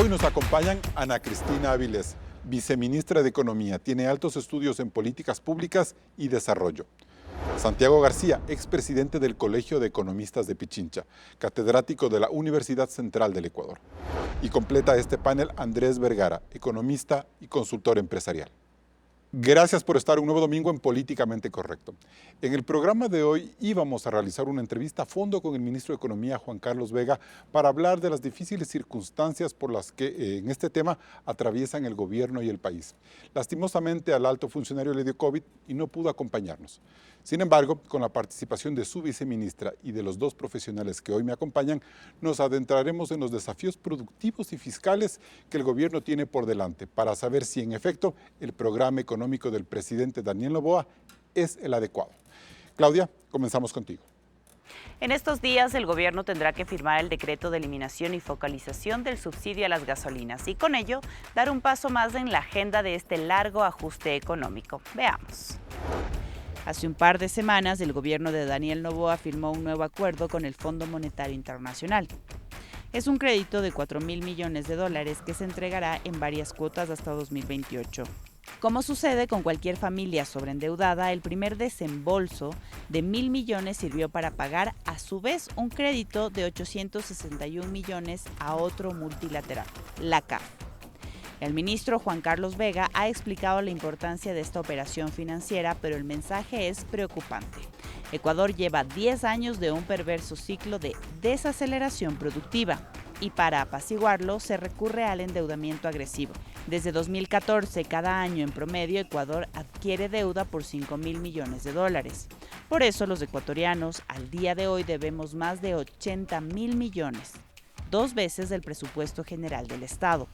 Hoy nos acompañan Ana Cristina Avilés, viceministra de Economía, tiene altos estudios en políticas públicas y desarrollo. Santiago García, expresidente del Colegio de Economistas de Pichincha, catedrático de la Universidad Central del Ecuador. Y completa este panel Andrés Vergara, economista y consultor empresarial. Gracias por estar un nuevo domingo en Políticamente Correcto. En el programa de hoy íbamos a realizar una entrevista a fondo con el ministro de Economía, Juan Carlos Vega, para hablar de las difíciles circunstancias por las que en este tema atraviesan el gobierno y el país. Lastimosamente al alto funcionario le dio COVID y no pudo acompañarnos. Sin embargo, con la participación de su viceministra y de los dos profesionales que hoy me acompañan, nos adentraremos en los desafíos productivos y fiscales que el gobierno tiene por delante para saber si en efecto el programa económico del presidente Daniel Noboa es el adecuado. Claudia, comenzamos contigo. En estos días el gobierno tendrá que firmar el decreto de eliminación y focalización del subsidio a las gasolinas y con ello dar un paso más en la agenda de este largo ajuste económico. Veamos. Hace un par de semanas, el gobierno de Daniel Noboa firmó un nuevo acuerdo con el Fondo Monetario Internacional. Es un crédito de $4.000 millones que se entregará en varias cuotas hasta 2028. Como sucede con cualquier familia sobreendeudada, el primer desembolso de 1.000 millones sirvió para pagar a su vez un crédito de 861 millones a otro multilateral, la CAF. El ministro Juan Carlos Vega ha explicado la importancia de esta operación financiera, pero el mensaje es preocupante. Ecuador lleva 10 años de un perverso ciclo de desaceleración productiva y para apaciguarlo se recurre al endeudamiento agresivo. Desde 2014, cada año en promedio, Ecuador adquiere deuda por $5.000 millones. Por eso los ecuatorianos al día de hoy debemos más de 80.000 millones. 2 veces el presupuesto general del Estado,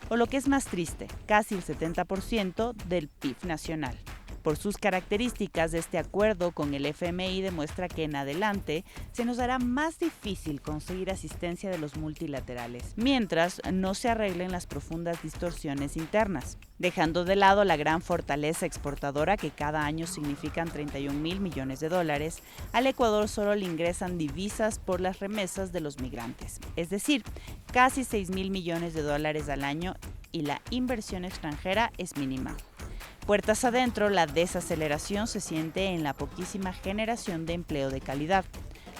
o lo que es más triste, casi el 70% del PIB nacional. Por sus características, este acuerdo con el FMI demuestra que en adelante se nos hará más difícil conseguir asistencia de los multilaterales, mientras no se arreglen las profundas distorsiones internas, dejando de lado la gran fortaleza exportadora que cada año significan $31.000 millones. Al Ecuador solo le ingresan divisas por las remesas de los migrantes, es decir, casi $6.000 millones al año y la inversión extranjera es mínima. Puertas adentro, la desaceleración se siente en la poquísima generación de empleo de calidad.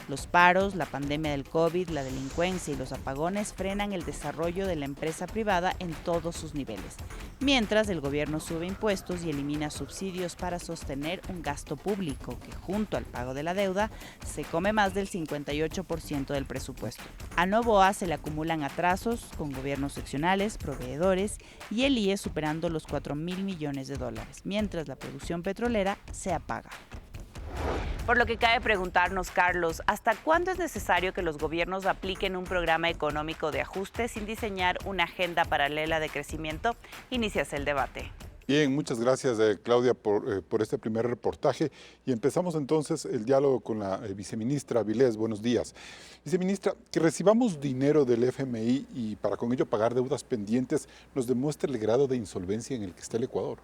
Los paros, la pandemia del COVID, la delincuencia y los apagones frenan el desarrollo de la empresa privada en todos sus niveles, mientras el gobierno sube impuestos y elimina subsidios para sostener un gasto público que, junto al pago de la deuda, se come más del 58% del presupuesto. A Noboa se le acumulan atrasos con gobiernos seccionales, proveedores y el IE superando los $4.000 millones, mientras la producción petrolera se apaga. Por lo que cabe preguntarnos, Carlos, ¿hasta cuándo es necesario que los gobiernos apliquen un programa económico de ajuste sin diseñar una agenda paralela de crecimiento? Inicias el debate. Bien, muchas gracias Claudia por este primer reportaje y empezamos entonces el diálogo con la viceministra Avilés. Buenos días. Viceministra, que recibamos dinero del FMI y para con ello pagar deudas pendientes nos demuestra el grado de insolvencia en el que está el Ecuador.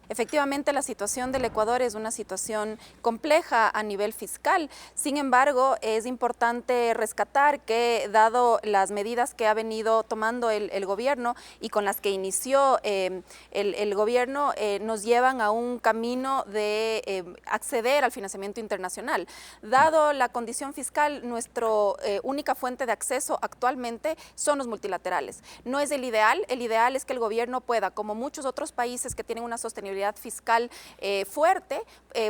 Efectivamente, la situación del Ecuador es una situación compleja a nivel fiscal. Sin embargo, es importante rescatar que, dado las medidas que ha venido tomando el gobierno y con las que inició el gobierno, nos llevan a un camino de acceder al financiamiento internacional. Dado la condición fiscal, nuestra única fuente de acceso actualmente son los multilaterales. No es el ideal es que el gobierno pueda, como muchos otros países que tienen una sostenibilidad fiscal fuerte,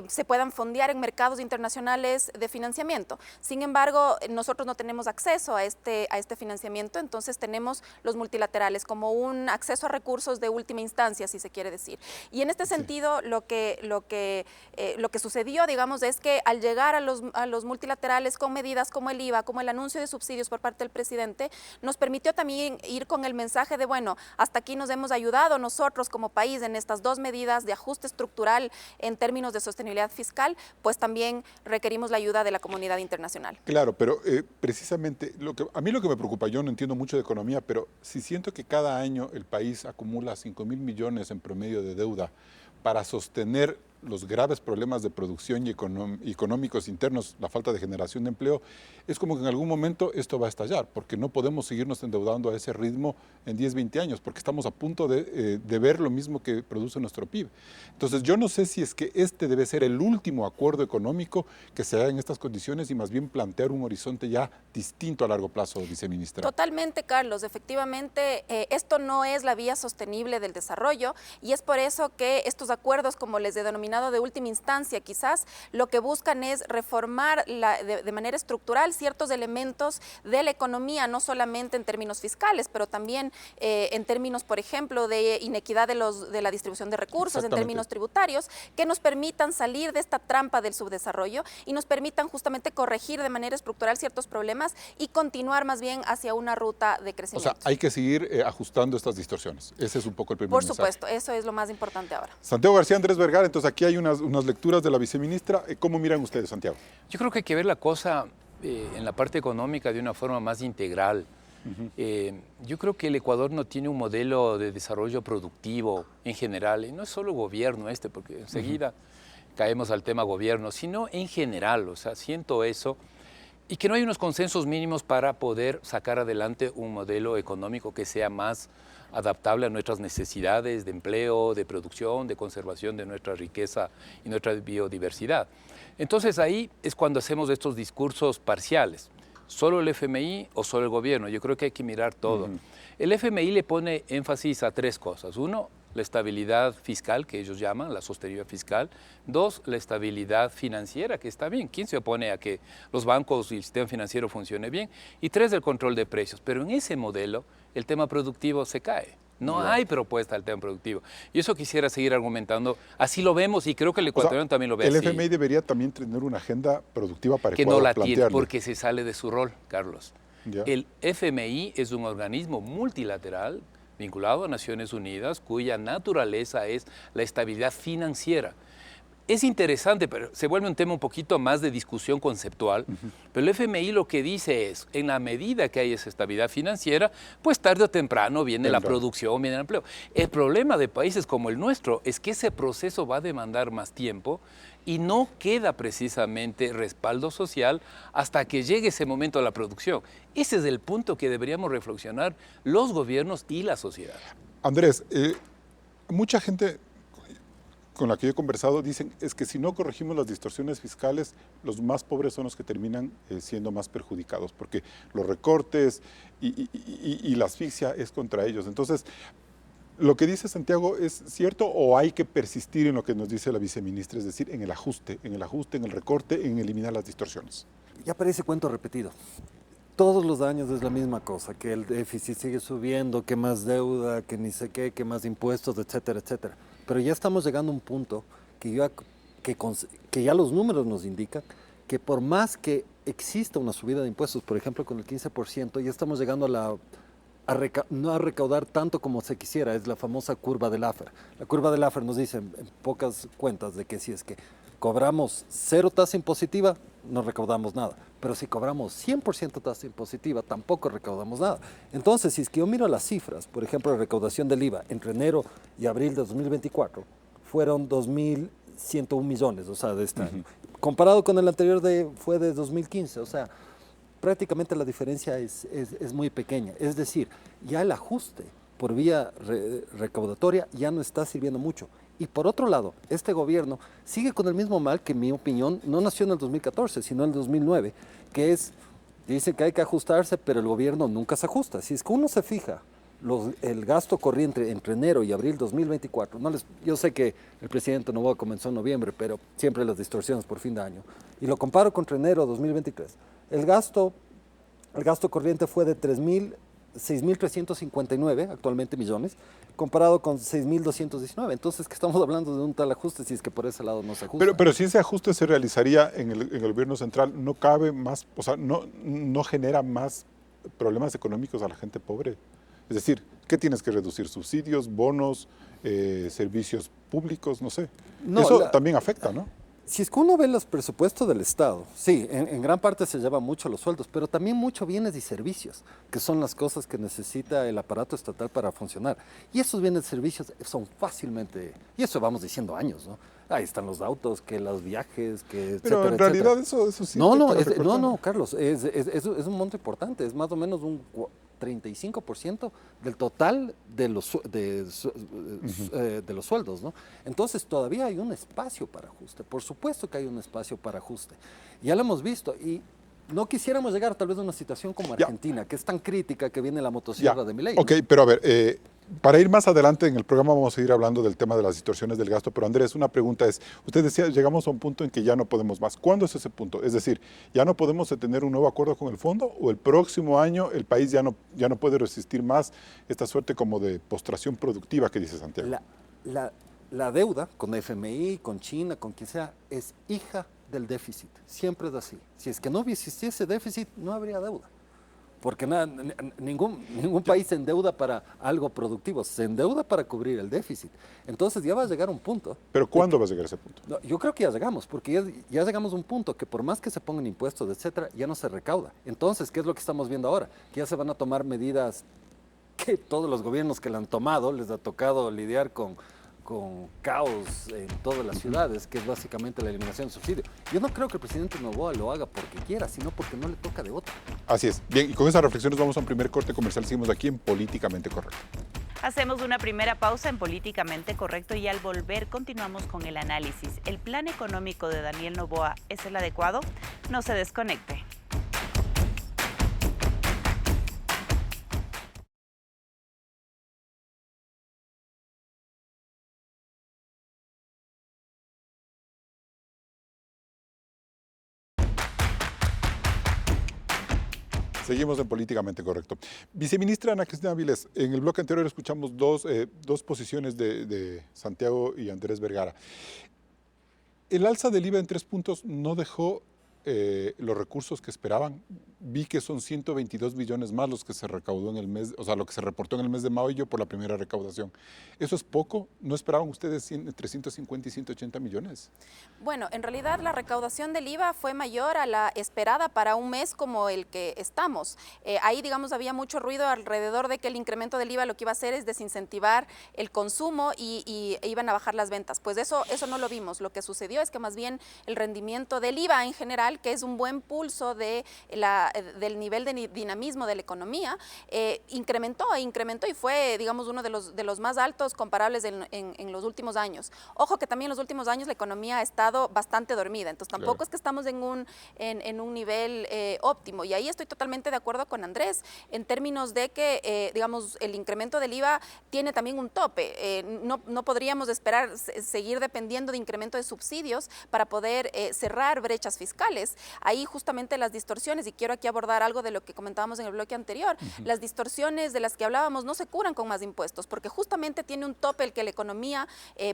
se puedan fondear en mercados internacionales de financiamiento. Sin embargo, nosotros no tenemos acceso a este financiamiento, entonces tenemos los multilaterales como un acceso a recursos de última instancia, si se quiere decir. Y en este sentido, lo que sucedió, digamos, es que al llegar a los multilaterales con medidas como el IVA, como el anuncio de subsidios por parte del presidente, nos permitió también ir con el mensaje de, bueno, hasta aquí nos hemos ayudado nosotros como país en estas dos medidas de ajuste estructural en términos de sostenibilidad fiscal, pues también requerimos la ayuda de la comunidad internacional. Claro, pero precisamente a mí lo que me preocupa, yo no entiendo mucho de economía, pero si siento que cada año el país acumula 5.000 millones en promedio de deuda para sostener los graves problemas de producción y económicos internos, la falta de generación de empleo, es como que en algún momento esto va a estallar, porque no podemos seguirnos endeudando a ese ritmo en 10, 20 años, porque estamos a punto de ver lo mismo que produce nuestro PIB. Entonces yo no sé si es que este debe ser el último acuerdo económico que se haga en estas condiciones y más bien plantear un horizonte ya distinto a largo plazo, viceministra. Totalmente, Carlos. Efectivamente, esto no es la vía sostenible del desarrollo y es por eso que estos acuerdos, como les he denominado de última instancia, quizás lo que buscan es reformar de manera estructural ciertos elementos de la economía, no solamente en términos fiscales, pero también en términos, por ejemplo, de inequidad de la distribución de recursos, en términos tributarios, que nos permitan salir de esta trampa del subdesarrollo y nos permitan justamente corregir de manera estructural ciertos problemas y continuar más bien hacia una ruta de crecimiento. O sea, hay que seguir ajustando estas distorsiones. Ese es un poco el primer mensaje. Por supuesto, eso es lo más importante ahora. Santiago García, Andrés Vergara, entonces aquí hay unas lecturas de la viceministra. ¿Cómo miran ustedes, Santiago? Yo creo que hay que ver la cosa en la parte económica de una forma más integral. Yo creo que el Ecuador no tiene un modelo de desarrollo productivo en general, y no es solo gobierno porque enseguida caemos al tema gobierno, sino en general, o sea, siento eso, y que no hay unos consensos mínimos para poder sacar adelante un modelo económico que sea más adaptable a nuestras necesidades de empleo, de producción, de conservación de nuestra riqueza y nuestra biodiversidad. Entonces ahí es cuando hacemos estos discursos parciales. ¿Solo el FMI o solo el gobierno? Yo creo que hay que mirar todo. El FMI le pone énfasis a tres cosas. Uno, la estabilidad fiscal, que ellos llaman la sostenibilidad fiscal. Dos, la estabilidad financiera, que está bien. ¿Quién se opone a que los bancos y el sistema financiero funcione bien? Y tres, el control de precios. Pero en ese modelo, el tema productivo se cae. No hay propuesta del tema productivo. Y eso quisiera seguir argumentando. Así lo vemos y creo que el ecuatoriano también lo ve así. El FMI debería también tener una agenda productiva para que no la tiene porque se sale de su rol, Carlos. Ya. El FMI es un organismo multilateral vinculado a Naciones Unidas cuya naturaleza es la estabilidad financiera. Es interesante, pero se vuelve un tema un poquito más de discusión conceptual, pero el FMI lo que dice es, en la medida que hay esa estabilidad financiera, pues tarde o temprano viene la producción, viene el empleo. El problema de países como el nuestro es que ese proceso va a demandar más tiempo y no queda precisamente respaldo social hasta que llegue ese momento de la producción. Ese es el punto que deberíamos reflexionar los gobiernos y la sociedad. Andrés, mucha gente con la que yo he conversado dicen es que si no corregimos las distorsiones fiscales, los más pobres son los que terminan siendo más perjudicados, porque los recortes y la asfixia es contra ellos. Entonces, ¿lo que dice Santiago es cierto o hay que persistir en lo que nos dice la viceministra, es decir, en el ajuste, en el recorte, en eliminar las distorsiones? Ya parece cuento repetido. Todos los años es la misma cosa, que el déficit sigue subiendo, que más deuda, que ni sé qué, que más impuestos, etcétera, etcétera. Pero ya estamos llegando a un punto que ya los números nos indican que por más que exista una subida de impuestos, por ejemplo con el 15%, ya estamos llegando no a recaudar tanto como se quisiera, es la famosa curva de Laffer. La curva de Laffer nos dice en pocas cuentas de que si es que cobramos 0 tasa impositiva, no recaudamos nada. Pero si cobramos 100% tasa impositiva, tampoco recaudamos nada. Entonces, si es que yo miro las cifras, por ejemplo, la recaudación del IVA entre enero y abril de 2024, fueron 2.101 millones, o sea, de este año. Comparado con el anterior fue de 2015, o sea, prácticamente la diferencia es muy pequeña. Es decir, ya el ajuste por vía recaudatoria ya no está sirviendo mucho. Y por otro lado, este gobierno sigue con el mismo mal que, en mi opinión, no nació en el 2014, sino en el 2009, que es, dice que hay que ajustarse, pero el gobierno nunca se ajusta. Si es que uno se fija, el gasto corriente entre enero y abril 2024, yo sé que el presidente Noboa comenzó en noviembre, pero siempre las distorsiones por fin de año, y lo comparo contra enero 2023, el gasto corriente fue de 6.359 actualmente millones, comparado con 6.219. Entonces, que estamos hablando de un tal ajuste si es que por ese lado no se ajusta. Pero si ese ajuste se realizaría en el gobierno central, ¿no cabe más, o sea, no genera más problemas económicos a la gente pobre? Es decir, ¿qué tienes que reducir? ¿Subsidios, bonos, servicios públicos? No sé. Eso también afecta, ¿no? Si es que uno ve los presupuestos del Estado, sí, en gran parte se lleva mucho los sueldos, pero también mucho bienes y servicios, que son las cosas que necesita el aparato estatal para funcionar. Y esos bienes y servicios son fácilmente, y eso vamos diciendo años, ¿no? Ahí están los autos, que los viajes, que Pero etcétera, en realidad etcétera. eso sí. No, Carlos, es un monto importante, es más o menos un 35% del total de de los sueldos, ¿no? Entonces todavía hay un espacio para ajuste, por supuesto que hay un espacio para ajuste. Ya lo hemos visto y no quisiéramos llegar tal vez a una situación como Argentina, que es tan crítica que viene la motosierra de Milei, ¿no? Ok, pero a ver, para ir más adelante en el programa vamos a seguir hablando del tema de las distorsiones del gasto, pero Andrés, una pregunta es, usted decía, llegamos a un punto en que ya no podemos más. ¿Cuándo es ese punto? Es decir, ¿ya no podemos tener un nuevo acuerdo con el fondo o el próximo año el país ya no puede resistir más esta suerte como de postración productiva que dice Santiago? La deuda con FMI, con China, con quien sea, es hija del déficit. Siempre es así. Si es que no existiese déficit, no habría deuda. Porque ningún país se endeuda para algo productivo, se endeuda para cubrir el déficit. Entonces ya va a llegar un punto. ¿Pero cuándo va a llegar ese punto? No, yo creo que ya llegamos, porque ya llegamos a un punto que por más que se pongan impuestos, etcétera, ya no se recauda. Entonces, ¿qué es lo que estamos viendo ahora? Que ya se van a tomar medidas que todos los gobiernos que la han tomado les ha tocado lidiar con caos en todas las ciudades, que es básicamente la eliminación del subsidio. Yo no creo que el presidente Noboa lo haga porque quiera, sino porque no le toca de otra. Así es. Bien, y con esas reflexiones vamos a un primer corte comercial. Seguimos aquí en Políticamente Correcto. Hacemos una primera pausa en Políticamente Correcto y al volver continuamos con el análisis. ¿El plan económico de Daniel Noboa es el adecuado? No se desconecte. Seguimos en Políticamente Correcto. Viceministra Ana Cristina Áviles, en el bloque anterior escuchamos dos posiciones de Santiago y Andrés Vergara. El alza del IVA en 3 puntos no dejó los recursos que esperaban. Vi que son 122 millones más los que se recaudó en el mes, o sea, lo que se reportó en el mes de mayo por la primera recaudación. ¿Eso es poco? ¿No esperaban ustedes entre 150 y 180 millones? Bueno, en realidad la recaudación del IVA fue mayor a la esperada para un mes como el que estamos. Ahí, digamos, había mucho ruido alrededor de que el incremento del IVA lo que iba a hacer es desincentivar el consumo y iban a bajar las ventas. Pues eso no lo vimos. Lo que sucedió es que más bien el rendimiento del IVA en general, que es un buen pulso del nivel de dinamismo de la economía, incrementó y fue, digamos, uno de los más altos comparables en los últimos años. Ojo que también en los últimos años la economía ha estado bastante dormida, entonces tampoco es que estamos en un nivel óptimo. Y ahí estoy totalmente de acuerdo con Andrés, en términos de que, digamos, el incremento del IVA tiene también un tope. No podríamos esperar seguir dependiendo de incremento de subsidios para poder cerrar brechas fiscales. Ahí justamente las distorsiones, y quiero aquí abordar algo de lo que comentábamos en el bloque anterior, las distorsiones de las que hablábamos no se curan con más impuestos, porque justamente tiene un tope el que la economía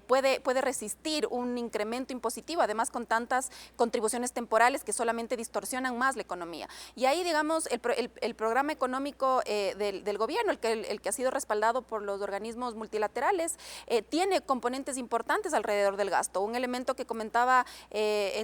puede resistir un incremento impositivo, además con tantas contribuciones temporales que solamente distorsionan más la economía. Y ahí, digamos, el programa económico del gobierno, el que ha sido respaldado por los organismos multilaterales, tiene componentes importantes alrededor del gasto. Un elemento que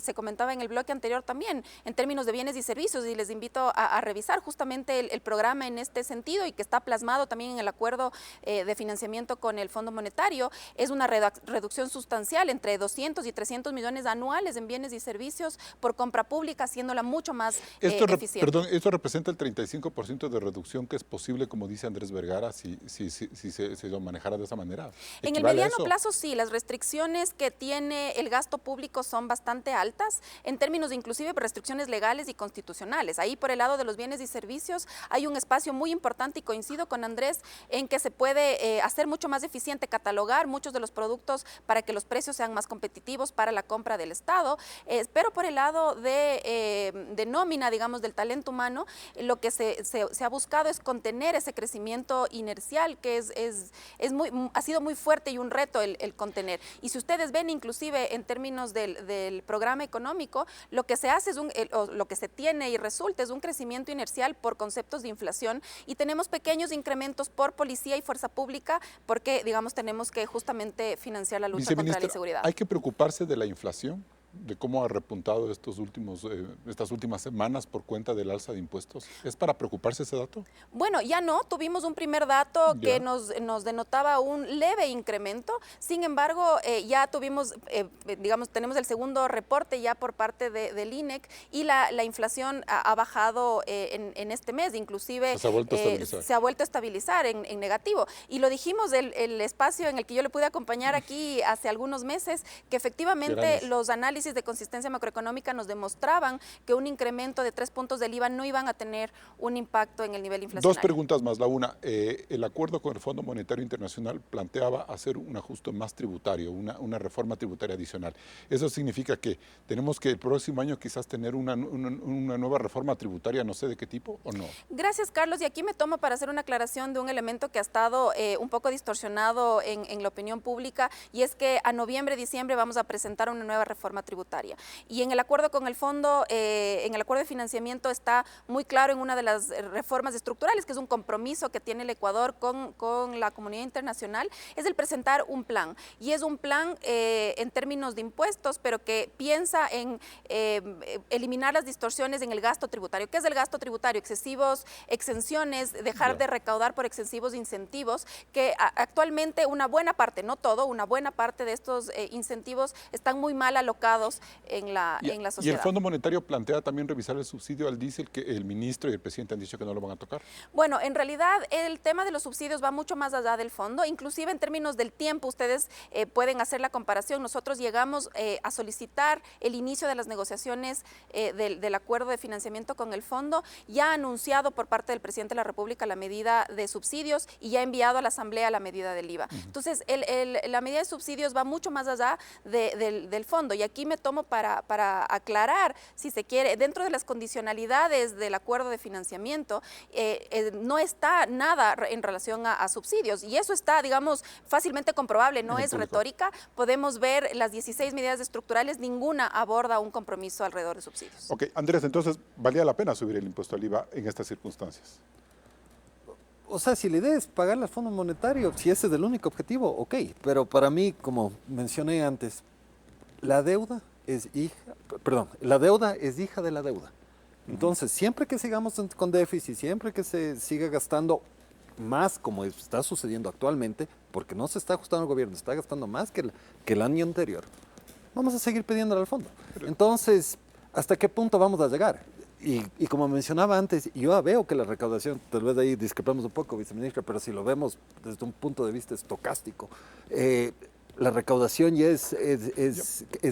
se comentaba en el bloque anterior también, en términos de bienes y servicios, y les invito a revisar justamente el programa en este sentido y que está plasmado también en el acuerdo de financiamiento con el Fondo Monetario, es una reducción sustancial entre 200 y 300 millones anuales en bienes y servicios por compra pública, haciéndola mucho más eficiente. Perdón, ¿esto representa el 35% de reducción que es posible, como dice Andrés Vergara, si se lo manejara de esa manera? En el mediano plazo sí, las restricciones que tiene el gasto público son bastante altas, en términos de inclusive restricciones legales y constitucionales. Ahí por el lado de los bienes y servicios hay un espacio muy importante y coincido con Andrés en que se puede hacer mucho más eficiente, catalogar muchos de los productos para que los precios sean más competitivos para la compra del Estado, pero por el lado de nómina, digamos, del talento humano, lo que se ha buscado es contener ese crecimiento inercial que ha sido muy fuerte y un reto el contener. Y si ustedes ven inclusive en términos del programa económico, lo que se hace lo que se tiene y resulta es un crecimiento inercial por conceptos de inflación y tenemos pequeños incrementos por policía y fuerza pública porque, digamos, tenemos que justamente financiar la lucha contra la inseguridad. ¿Hay que preocuparse de la inflación? de cómo ha repuntado estas últimas semanas por cuenta del alza de impuestos? ¿Es para preocuparse ese dato? Bueno, ya no, tuvimos un primer dato Ya. que nos denotaba un leve incremento, sin embargo, ya tuvimos, digamos, tenemos el segundo reporte ya por parte del INEC y la inflación ha bajado en este mes, inclusive Se ha vuelto a estabilizar. se ha vuelto a estabilizar en negativo. Y lo dijimos, el espacio en el que yo le pude acompañar aquí hace algunos meses, que efectivamente Gracias. los análisis de consistencia macroeconómica nos demostraban que un incremento de 3 puntos del IVA no iban a tener un impacto en el nivel inflacionario. Dos preguntas más. La una, el acuerdo con el Fondo Monetario Internacional planteaba hacer un ajuste más tributario, una reforma tributaria adicional. ¿Eso significa que tenemos que el próximo año quizás tener una nueva reforma tributaria, no sé de qué tipo, o no? Gracias, Carlos. Y aquí me tomo para hacer una aclaración de un elemento que ha estado un poco distorsionado en la opinión pública, y es que a noviembre, diciembre vamos a presentar una nueva reforma tributaria. Y en el acuerdo con el fondo, en el acuerdo de financiamiento está muy claro en una de las reformas estructurales, que es un compromiso que tiene el Ecuador con la comunidad internacional, es el presentar un plan. Y es un plan en términos de impuestos, pero que piensa en eliminar las distorsiones en el gasto tributario. ¿Qué es el gasto tributario? Excesivos exenciones, dejar de recaudar por excesivos incentivos, que actualmente una buena parte, no todo, una buena parte de estos incentivos están muy mal alocados en la sociedad. ¿Y el Fondo Monetario plantea también revisar el subsidio al diésel, que el ministro y el presidente han dicho que no lo van a tocar? Bueno, en realidad el tema de los subsidios va mucho más allá del fondo, inclusive en términos del tiempo, ustedes pueden hacer la comparación. Nosotros llegamos a solicitar el inicio de las negociaciones del acuerdo de financiamiento con el fondo, ya anunciado por parte del presidente de la República la medida de subsidios y ya enviado a la Asamblea la medida del IVA. Entonces, la medida de subsidios va mucho más allá del fondo, y aquí me tomo para aclarar, si se quiere, dentro de las condicionalidades del acuerdo de financiamiento, no está nada en relación a subsidios, y eso está, digamos, fácilmente comprobable, no es retórica. Podemos ver las 16 medidas estructurales, ninguna aborda un compromiso alrededor de subsidios. Ok, Andrés, entonces, ¿valía la pena subir el impuesto al IVA en estas circunstancias? O sea, si la idea es pagarle al Fondo Monetario, si ese es el único objetivo, ok. Pero para mí, como mencioné antes, la deuda es hija de la deuda. Entonces, siempre que sigamos con déficit, siempre que se siga gastando más, como está sucediendo actualmente, porque no se está ajustando el gobierno, está gastando más que el año anterior, vamos a seguir pidiéndole al fondo. Entonces, ¿hasta qué punto vamos a llegar? Y como mencionaba antes, yo veo que la recaudación, tal vez ahí discrepamos un poco, viceministra, pero si lo vemos desde un punto de vista estocástico, la recaudación ya es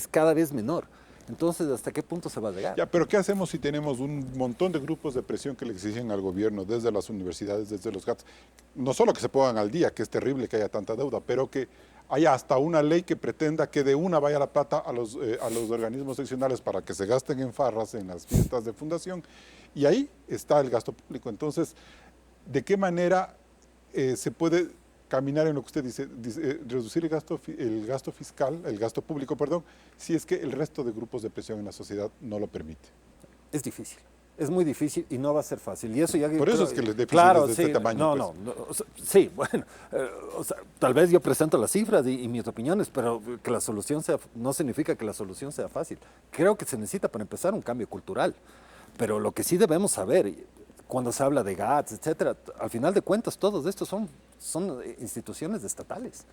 cada vez menor. Entonces, ¿hasta qué punto se va a llegar? Ya, pero ¿qué hacemos si tenemos un montón de grupos de presión que le exigen al gobierno, desde las universidades, desde los GATS? No solo que se pongan al día, que es terrible que haya tanta deuda, pero que haya hasta una ley que pretenda que de una vaya la plata a los organismos seccionales para que se gasten en farras, en las fiestas de fundación, y ahí está el gasto público. Entonces, ¿de qué manera se puede caminar en lo que usted dice, reducir el gasto fiscal, el gasto público, perdón, si es que el resto de grupos de presión en la sociedad no lo permite? Es difícil. Es muy difícil y no va a ser fácil. Y eso ya, por eso es que el déficit claro, es de este tamaño. Sí, bueno, tal vez yo presento las cifras y mis opiniones, pero que la solución no significa que la solución sea fácil. Creo que se necesita, para empezar, un cambio cultural. Pero lo que sí debemos saber, cuando se habla de GATS, etcétera, al final de cuentas, todos estos son instituciones estatales.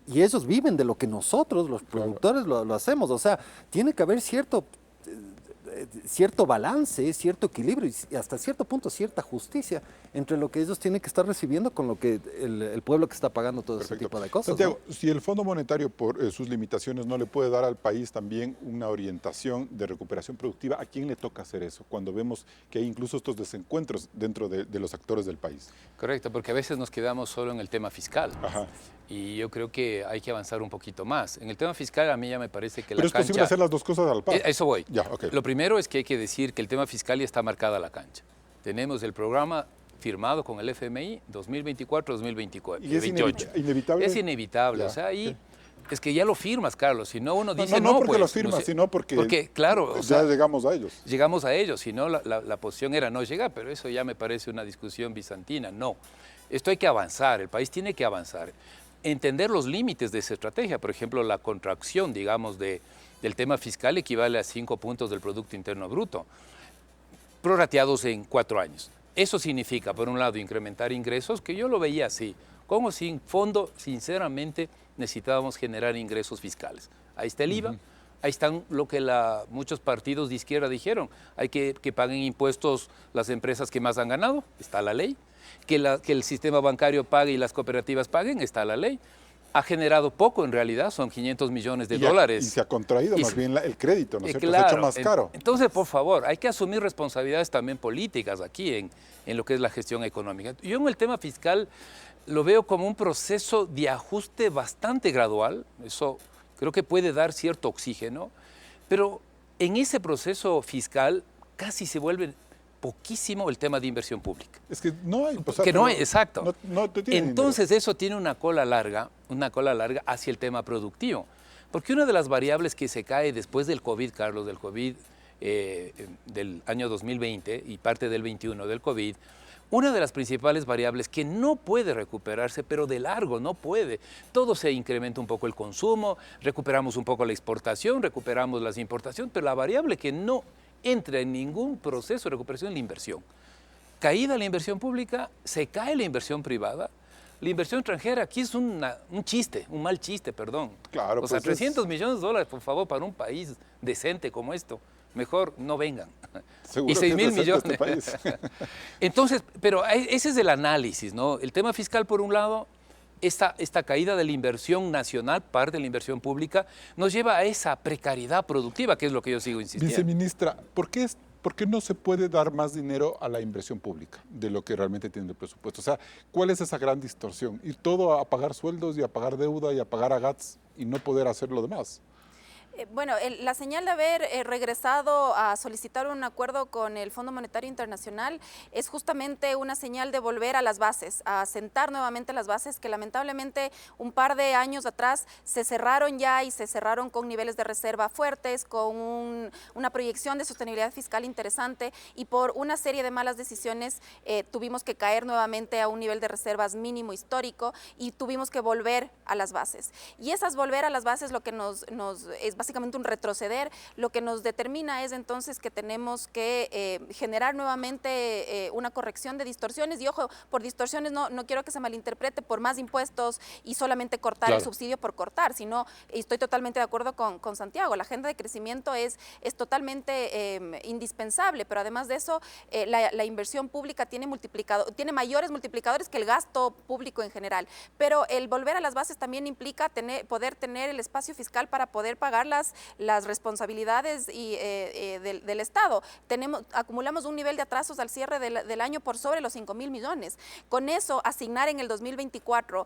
Y ellos viven de lo que nosotros, los productores, lo hacemos. O sea, tiene que haber cierto balance, cierto equilibrio y hasta cierto punto cierta justicia entre lo que ellos tienen que estar recibiendo con lo que el pueblo que está pagando todo ese tipo de cosas. Santiago, ¿no? Si el Fondo Monetario por sus limitaciones no le puede dar al país también una orientación de recuperación productiva, ¿a quién le toca hacer eso? Cuando vemos que hay incluso estos desencuentros dentro de los actores del país. Correcto, porque a veces nos quedamos solo en el tema fiscal. Ajá. Y yo creo que hay que avanzar un poquito más. En el tema fiscal a mí ya me parece que Pero es posible hacer las dos cosas al par. Eso voy. Ya, okay. Lo primero es que hay que decir que el tema fiscal ya está marcada la cancha. Tenemos el programa firmado con el FMI 2024-2028. ¿Y es inevitable? Es inevitable. Ya. O sea, ahí es que ya lo firmas, Carlos. Si no, uno dice no porque pues, lo firmas, no sé, sino porque claro, ya llegamos a ellos. Llegamos a ellos. Si no, la posición era no llegar, pero eso ya me parece una discusión bizantina. No. Esto hay que avanzar. El país tiene que avanzar. entender los límites de esa estrategia. Por ejemplo, la contracción, digamos, del tema fiscal equivale a 5 puntos del Producto Interno Bruto, prorrateados en 4 años. Eso significa, por un lado, incrementar ingresos, que yo lo veía así. Con o sin fondo, sinceramente, necesitábamos generar ingresos fiscales. Ahí está el IVA, ahí están lo que muchos partidos de izquierda dijeron. Hay que paguen impuestos las empresas que más han ganado, está la ley. Que el sistema bancario pague y las cooperativas paguen, está la ley. Ha generado poco en realidad, son 500 millones de dólares. Y se ha contraído más bien el crédito, ¿no es cierto? Claro, se ha hecho más caro. Entonces, por favor, hay que asumir responsabilidades también políticas aquí en lo que es la gestión económica. Yo en el tema fiscal lo veo como un proceso de ajuste bastante gradual, eso creo que puede dar cierto oxígeno, pero en ese proceso fiscal casi se vuelve poquísimo el tema de inversión pública. Es que no hay. Que no hay, exacto. No te tiene Entonces eso tiene una cola larga hacia el tema productivo. Porque una de las variables que se cae después del COVID, Carlos, del COVID del año 2020 y parte del 21 del COVID, una de las principales variables que no puede recuperarse, pero de largo no puede. Todo se incrementa un poco el consumo, recuperamos un poco la exportación, recuperamos las importaciones, pero la variable que no entra en ningún proceso de recuperación es la inversión. Caída la inversión pública, se cae la inversión privada. La inversión extranjera aquí es un chiste, un mal chiste, perdón. Claro, o sea, pues 300 millones de dólares, por favor, para un país decente como esto. Mejor no vengan. Seguro Y 6 que es mil millones. este país. Entonces, pero ese es el análisis, ¿no? El tema fiscal, por un lado, esta caída de la inversión nacional, parte de la inversión pública, nos lleva a esa precariedad productiva, que es lo que yo sigo insistiendo. Viceministra, ¿por qué no se puede dar más dinero a la inversión pública de lo que realmente tiene el presupuesto? O sea, ¿cuál es esa gran distorsión? Ir todo a pagar sueldos y a pagar deuda y a pagar AGATS y no poder hacer lo demás. Bueno, la señal de haber regresado a solicitar un acuerdo con el Fondo Monetario Internacional es justamente una señal de volver a las bases, a sentar nuevamente las bases que lamentablemente un par de años atrás se cerraron ya y se cerraron con niveles de reserva fuertes, con una proyección de sostenibilidad fiscal interesante y por una serie de malas decisiones tuvimos que caer nuevamente a un nivel de reservas mínimo histórico y tuvimos que volver a las bases. Y esas volver a las bases lo que nos es básicamente un retroceder, lo que nos determina es entonces que tenemos que generar nuevamente una corrección de distorsiones y ojo, por distorsiones no quiero que se malinterprete por más impuestos y solamente cortar el subsidio por cortar, sino estoy totalmente de acuerdo con Santiago, la agenda de crecimiento es totalmente indispensable, pero además de eso la inversión pública tiene mayores multiplicadores que el gasto público en general, pero el volver a las bases también implica poder tener el espacio fiscal para poder pagar las responsabilidades del Estado. Acumulamos un nivel de atrasos al cierre del año por sobre los 5.000 millones. Con eso, asignar en el 2024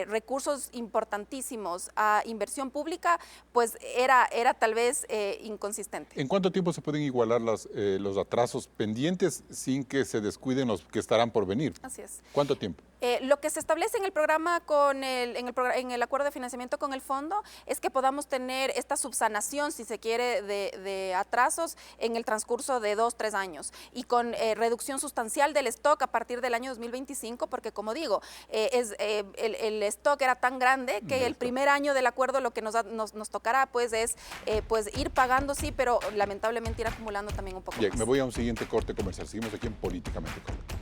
recursos importantísimos a inversión pública, pues era tal vez inconsistente. ¿En cuánto tiempo se pueden igualar los atrasos pendientes sin que se descuiden los que estarán por venir? Así es. ¿Cuánto tiempo? Lo que se establece en el programa en el acuerdo de financiamiento con el fondo es que podamos tener esta subsanación, si se quiere, de atrasos en el transcurso de 2-3 años y con reducción sustancial del stock a partir del año 2025, porque como digo, el stock era tan grande que el primer año del acuerdo lo que nos tocará pues es ir pagando, sí, pero lamentablemente ir acumulando también un poco Bien, más. me voy a un siguiente corte comercial. Seguimos aquí en Políticamente Correcto.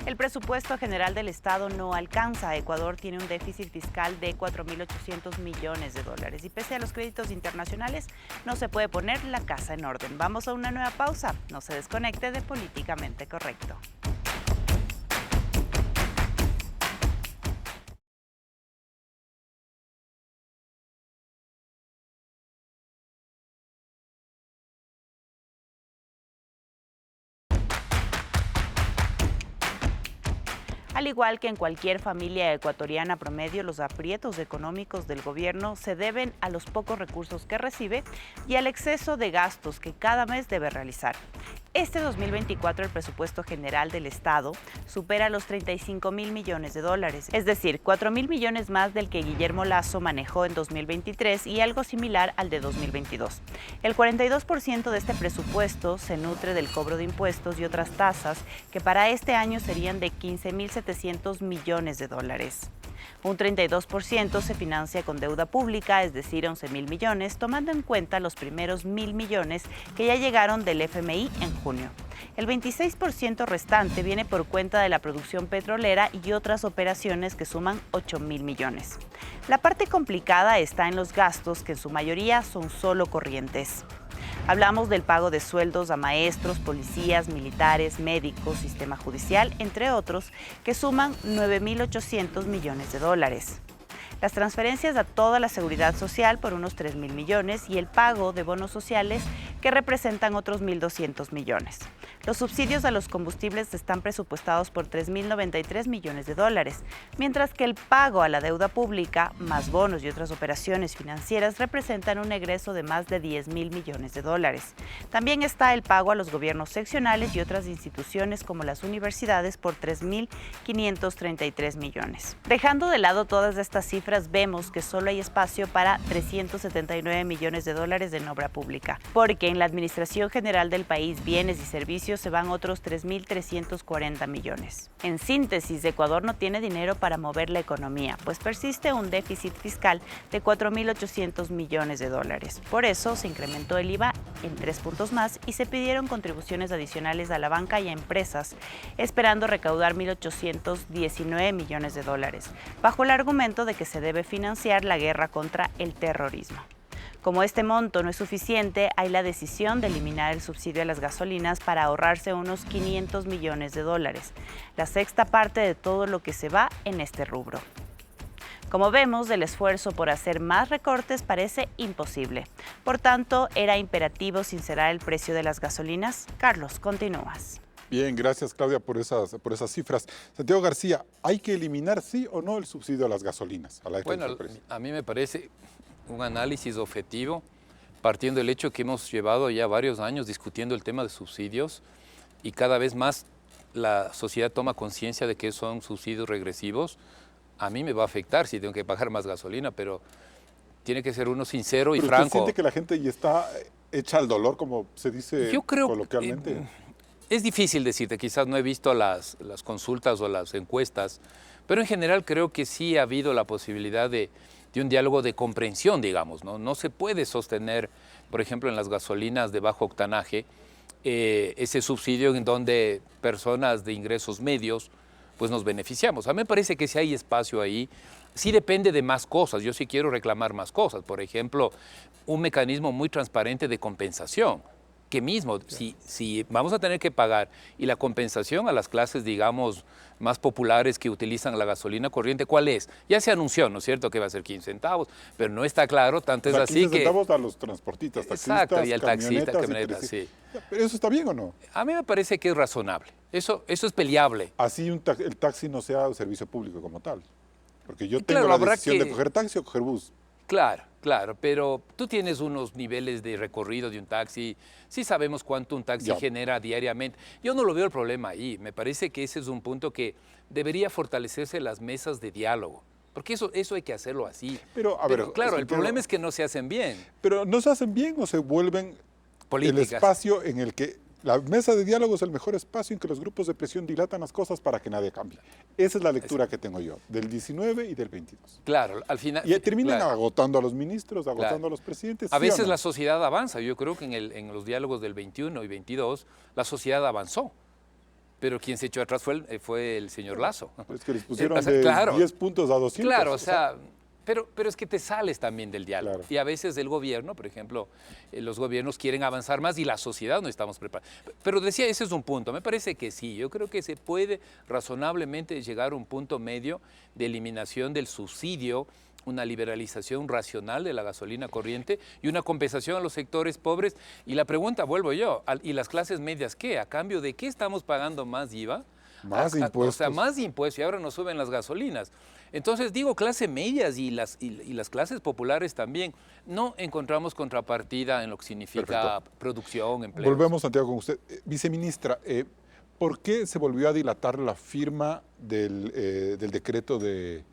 El presupuesto general del Estado no alcanza. Ecuador tiene un déficit fiscal de 4.800 millones de dólares y pese a los créditos internacionales no se puede poner la casa en orden. Vamos a una nueva pausa. No se desconecte de Políticamente Correcto. Al igual que en cualquier familia ecuatoriana promedio, los aprietos económicos del gobierno se deben a los pocos recursos que recibe y al exceso de gastos que cada mes debe realizar. Este 2024 el presupuesto general del Estado supera los 35.000 millones de dólares, es decir, 4.000 millones más del que Guillermo Lasso manejó en 2023 y algo similar al de 2022. El 42% de este presupuesto se nutre del cobro de impuestos y otras tasas que para este año serían de 15.700 millones de dólares. Un 32% se financia con deuda pública, es decir, 11.000 millones, tomando en cuenta los primeros 1.000 millones que ya llegaron del FMI en junio. El 26% restante viene por cuenta de la producción petrolera y otras operaciones que suman 8.000 millones. La parte complicada está en los gastos, que en su mayoría son solo corrientes. Hablamos del pago de sueldos a maestros, policías, militares, médicos, sistema judicial, entre otros, que suman 9.800 millones de dólares. Las transferencias a toda la seguridad social por unos 3.000 millones y el pago de bonos sociales que representan otros 1.200 millones. Los subsidios a los combustibles están presupuestados por 3.093 millones de dólares, mientras que el pago a la deuda pública, más bonos y otras operaciones financieras, representan un egreso de más de 10.000 millones de dólares. También está el pago a los gobiernos seccionales y otras instituciones como las universidades por 3.533 millones. Dejando de lado todas estas cifras, vemos que solo hay espacio para 379 millones de dólares en obra pública, porque en la Administración General del país, bienes y servicios, se van otros 3.340 millones. En síntesis, Ecuador no tiene dinero para mover la economía, pues persiste un déficit fiscal de 4.800 millones de dólares. Por eso se incrementó el IVA en 3 puntos más y se pidieron contribuciones adicionales a la banca y a empresas, esperando recaudar 1.819 millones de dólares, bajo el argumento de que se debe financiar la guerra contra el terrorismo. Como este monto no es suficiente, hay la decisión de eliminar el subsidio a las gasolinas para ahorrarse unos 500 millones de dólares, la sexta parte de todo lo que se va en este rubro. Como vemos, el esfuerzo por hacer más recortes parece imposible. Por tanto, ¿era imperativo sincerar el precio de las gasolinas? Carlos, continúas. Bien, gracias Claudia por esas cifras. Santiago García, ¿hay que eliminar sí o no el subsidio a las gasolinas? Bueno, a mí me parece un análisis objetivo, partiendo del hecho que hemos llevado ya varios años discutiendo el tema de subsidios y cada vez más la sociedad toma conciencia de que son subsidios regresivos. A mí me va a afectar si tengo que pagar más gasolina, pero tiene que ser uno sincero y franco. ¿Usted siente que la gente ya está hecha al dolor, como se dice coloquialmente? Es difícil decirte, quizás no he visto las consultas o las encuestas, pero en general creo que sí ha habido la posibilidad de un diálogo de comprensión, digamos, ¿no? No se puede sostener, por ejemplo, en las gasolinas de bajo octanaje, ese subsidio en donde personas de ingresos medios pues nos beneficiamos. A mí me parece que si hay espacio ahí, sí depende de más cosas. Yo sí quiero reclamar más cosas. Por ejemplo, un mecanismo muy transparente de compensación. Que mismo, si vamos a tener que pagar y la compensación a las clases, digamos, más populares que utilizan la gasolina corriente, ¿cuál es? Ya se anunció, ¿no es cierto?, que va a ser 15 centavos, pero no está claro, tanto es así que... 15 centavos a los transportistas, taxistas, exacto, y al taxista, camioneta, sí. ¿Pero eso está bien o no? A mí me parece que es razonable. Eso es peleable. Así el taxi no sea un servicio público como tal. Porque yo claro, tengo la decisión de coger taxi o coger bus. Claro, pero tú tienes unos niveles de recorrido de un taxi, sí sabemos cuánto un taxi genera diariamente. Yo no lo veo el problema ahí, me parece que ese es un punto que debería fortalecerse las mesas de diálogo, porque eso hay que hacerlo así. Pero claro, el problema es que no se hacen bien. Pero ¿no se hacen bien o se vuelven políticas? El espacio en el que la mesa de diálogo es el mejor espacio en que los grupos de presión dilatan las cosas para que nadie cambie? Esa es la lectura que tengo yo, del 19 y del 22. Claro, al final... Y terminan agotando a los ministros, agotando a los presidentes. A veces la sociedad avanza. Yo creo que en los diálogos del 21 y 22 la sociedad avanzó. Pero quien se echó atrás fue el señor Lazo. Es que les pusieron de 10 puntos a 200. Claro, o sea... Pero es que te sales también del diálogo. Claro. Y a veces el gobierno, por ejemplo, los gobiernos quieren avanzar más y la sociedad no estamos preparados. Pero decía, ese es un punto. Me parece que sí. Yo creo que se puede razonablemente llegar a un punto medio de eliminación del subsidio, una liberalización racional de la gasolina corriente y una compensación a los sectores pobres. Y la pregunta, vuelvo yo, ¿y las clases medias qué? ¿A cambio de qué estamos pagando más IVA? Más impuestos. O sea, más impuestos y ahora nos suben las gasolinas. Entonces, digo, clases medias y las clases populares también. No encontramos contrapartida en lo que significa producción, empleo. Volvemos, Santiago, con usted. Viceministra, ¿por qué se volvió a dilatar la firma del decreto de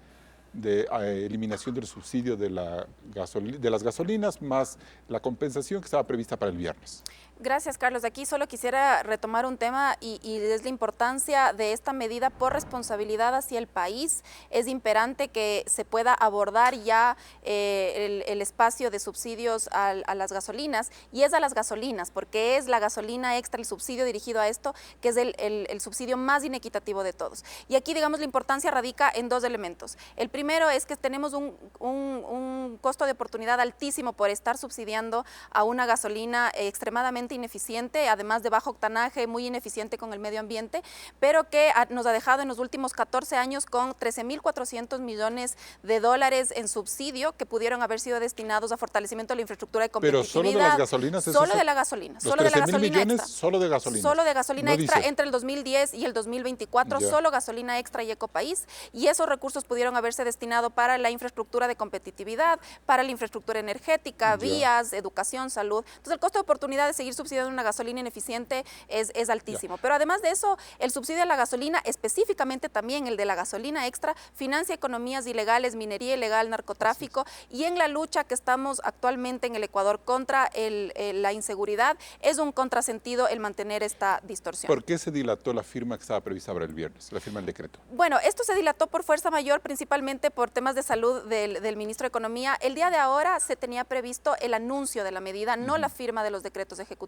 eliminación del subsidio de las gasolinas más la compensación que estaba prevista para el viernes? Gracias, Carlos. Aquí solo quisiera retomar un tema y es la importancia de esta medida por responsabilidad hacia el país. Es imperante que se pueda abordar ya el espacio de subsidios a las gasolinas, y es a las gasolinas, porque es la gasolina extra, el subsidio dirigido a esto, que es el subsidio más inequitativo de todos. Y aquí, digamos, la importancia radica en dos elementos. El primero es que tenemos un costo de oportunidad altísimo por estar subsidiando a una gasolina extremadamente ineficiente, además de bajo octanaje, muy ineficiente con el medio ambiente, pero que nos ha dejado en los últimos 14 años con 13.400 millones de dólares en subsidio que pudieron haber sido destinados a fortalecimiento de la infraestructura de competitividad. Pero solo de las gasolinas. Solo de la gasolina. Solo de la gasolina extra. Solo de gasolina. Solo de gasolina no extra dice. entre el 2010 y el 2024, Ya. solo gasolina extra y Ecopaís, y esos recursos pudieron haberse destinado para la infraestructura de competitividad, para la infraestructura energética, Ya. vías, educación, salud. Entonces el costo de oportunidad de seguir subsidiando una gasolina ineficiente es altísimo. Ya. Pero además de eso, el subsidio a la gasolina, específicamente también el de la gasolina extra, financia economías ilegales, minería ilegal, narcotráfico, y en la lucha que estamos actualmente en el Ecuador contra la inseguridad, es un contrasentido el mantener esta distorsión. ¿Por qué se dilató la firma que estaba prevista para el viernes, la firma del decreto? Bueno, esto se dilató por fuerza mayor, principalmente por temas de salud del ministro de Economía. El día de ahora se tenía previsto el anuncio de la medida, no la firma de los decretos ejecutivos.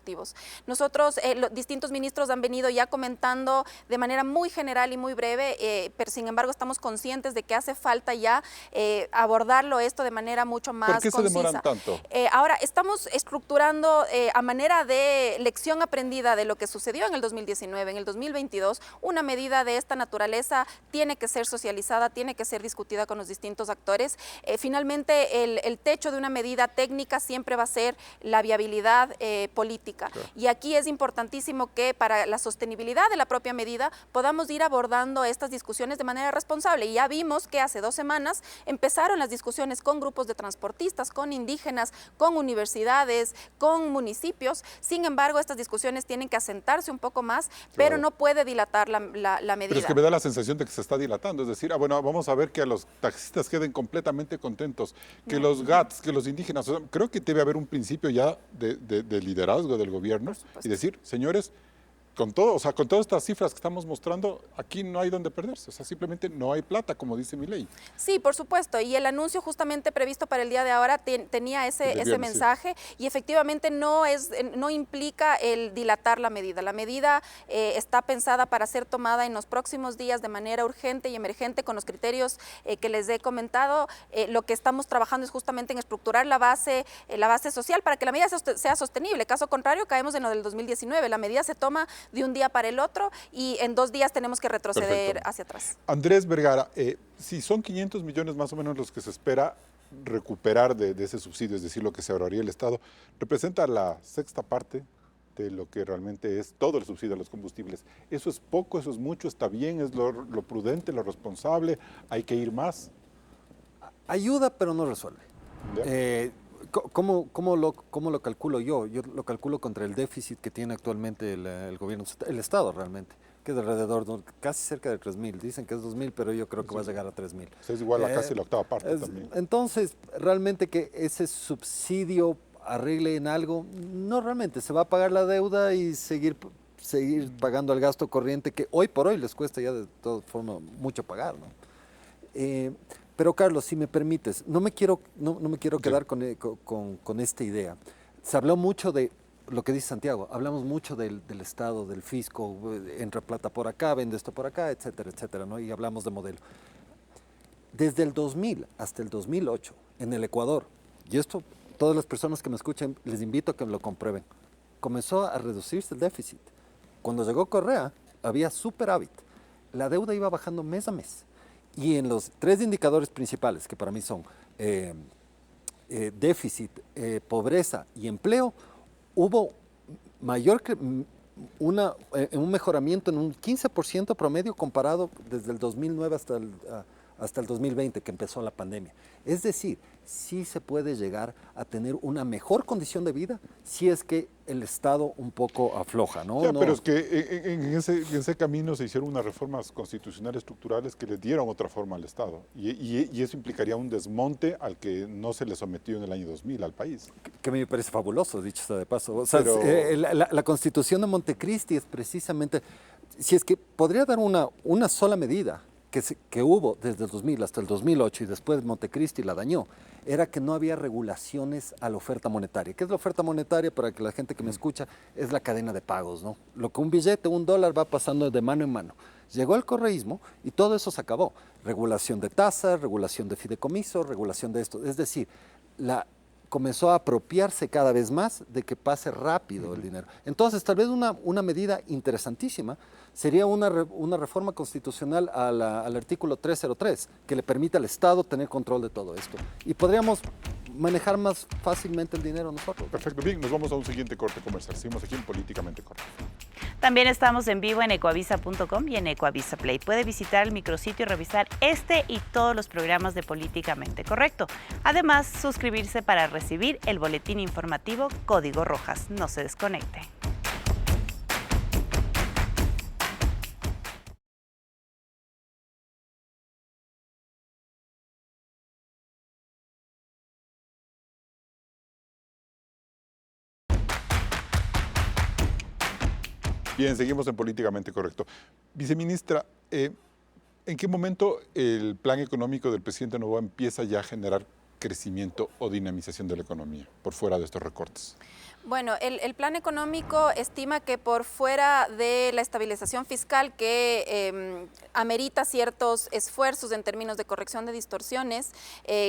Nosotros, los distintos ministros han venido ya comentando de manera muy general y muy breve, pero sin embargo estamos conscientes de que hace falta ya abordarlo esto de manera mucho más ¿Por qué concisa. se demoran tanto? Ahora, estamos estructurando a manera de lección aprendida de lo que sucedió en el 2019, en el 2022, una medida de esta naturaleza tiene que ser socializada, tiene que ser discutida con los distintos actores. Finalmente, el techo de una medida técnica siempre va a ser la viabilidad política. Claro. Y aquí es importantísimo que para la sostenibilidad de la propia medida podamos ir abordando estas discusiones de manera responsable. Y ya vimos que hace 2 semanas empezaron las discusiones con grupos de transportistas, con indígenas, con universidades, con municipios. Sin embargo, estas discusiones tienen que asentarse un poco más, pero Claro. no puede dilatar la medida. Pero es que me da la sensación de que se está dilatando, es decir, bueno, vamos a ver que a los taxistas queden completamente contentos, que los GATS, que los indígenas, o sea, creo que debe haber un principio ya de liderazgo del gobierno y decir, señores, con todo, o sea, con todas estas cifras que estamos mostrando, aquí no hay donde perderse, o sea, simplemente no hay plata, como dice mi ley. Sí, por supuesto, y el anuncio justamente previsto para el día de ahora tenía ese viernes, mensaje, sí. Y efectivamente no implica el dilatar la medida. La medida está pensada para ser tomada en los próximos días de manera urgente y emergente con los criterios que les he comentado. Lo que estamos trabajando es justamente en estructurar la base social para que la medida sea sostenible. Caso contrario, caemos en lo del 2019. La medida se toma de un día para el otro y en 2 días tenemos que retroceder Perfecto. hacia atrás. Andrés Vergara, si son 500 millones más o menos los que se espera recuperar de ese subsidio, es decir, lo que se ahorraría el Estado, representa la 6ª parte de lo que realmente es todo el subsidio a los combustibles. ¿Eso es poco, eso es mucho, está bien, es lo prudente, lo responsable, hay que ir más? Ayuda, pero no resuelve. ¿Cómo lo calculo yo? Yo lo calculo contra el déficit que tiene actualmente el gobierno, el Estado realmente, que es alrededor, casi cerca de 3.000. Dicen que es 2.000, pero yo creo que va a llegar a 3.000. Es igual a casi la 8ª parte también. Entonces, realmente que ese subsidio arregle en algo, no realmente, se va a pagar la deuda y seguir pagando el gasto corriente que hoy por hoy les cuesta ya de todas formas mucho pagar, ¿no? Pero Carlos, si me permites, no me quiero quedar con esta idea. Se habló mucho de lo que dice Santiago, hablamos mucho del Estado, del fisco, entra plata por acá, vende esto por acá, etcétera, etcétera, ¿no? Y hablamos de modelo. Desde el 2000 hasta el 2008, en el Ecuador, y esto todas las personas que me escuchen les invito a que lo comprueben, comenzó a reducirse el déficit. Cuando llegó Correa, había superávit. La deuda iba bajando mes a mes. Y en los 3 indicadores principales, que para mí son déficit, pobreza y empleo, hubo un mejoramiento en un 15% promedio comparado desde el 2009 hasta el 2020 que empezó la pandemia. Es decir, sí se puede llegar a tener una mejor condición de vida si es que el Estado un poco afloja, ¿no? Ya, No. pero es que en ese camino se hicieron unas reformas constitucionales estructurales que le dieron otra forma al Estado. Y eso implicaría un desmonte al que no se le sometió en el año 2000 al país. Que me parece fabuloso, dicho sea de paso. O sea, Pero- la Constitución de Montecristi es precisamente, si es que podría dar una sola medida que hubo desde el 2000 hasta el 2008 y después Montecristi la dañó, era que no había regulaciones a la oferta monetaria. ¿Qué es la oferta monetaria? Para que la gente que me escucha, es la cadena de pagos, ¿no? Lo que un billete, $1 va pasando de mano en mano. Llegó el correísmo y todo eso se acabó. Regulación de tasas, regulación de fideicomisos, regulación de esto. Es decir, comenzó a apropiarse cada vez más de que pase rápido el dinero. Entonces, tal vez una medida interesantísima sería una reforma constitucional al artículo 303, que le permita al Estado tener control de todo esto. Y podríamos manejar más fácilmente el dinero nosotros. Perfecto, bien, nos vamos a un siguiente corte comercial. Seguimos aquí en Políticamente Correcto. También estamos en vivo en ecoavisa.com y en Ecoavisa Play. Puede visitar el micrositio y revisar este y todos los programas de Políticamente Correcto. Además, suscribirse para recibir el boletín informativo Código Rojas. No se desconecte. Bien, seguimos en Políticamente Correcto. Viceministra, ¿en qué momento el plan económico del presidente Noboa empieza ya a generar crecimiento o dinamización de la economía por fuera de estos recortes? Bueno, el plan económico estima que por fuera de la estabilización fiscal que amerita ciertos esfuerzos en términos de corrección de distorsiones,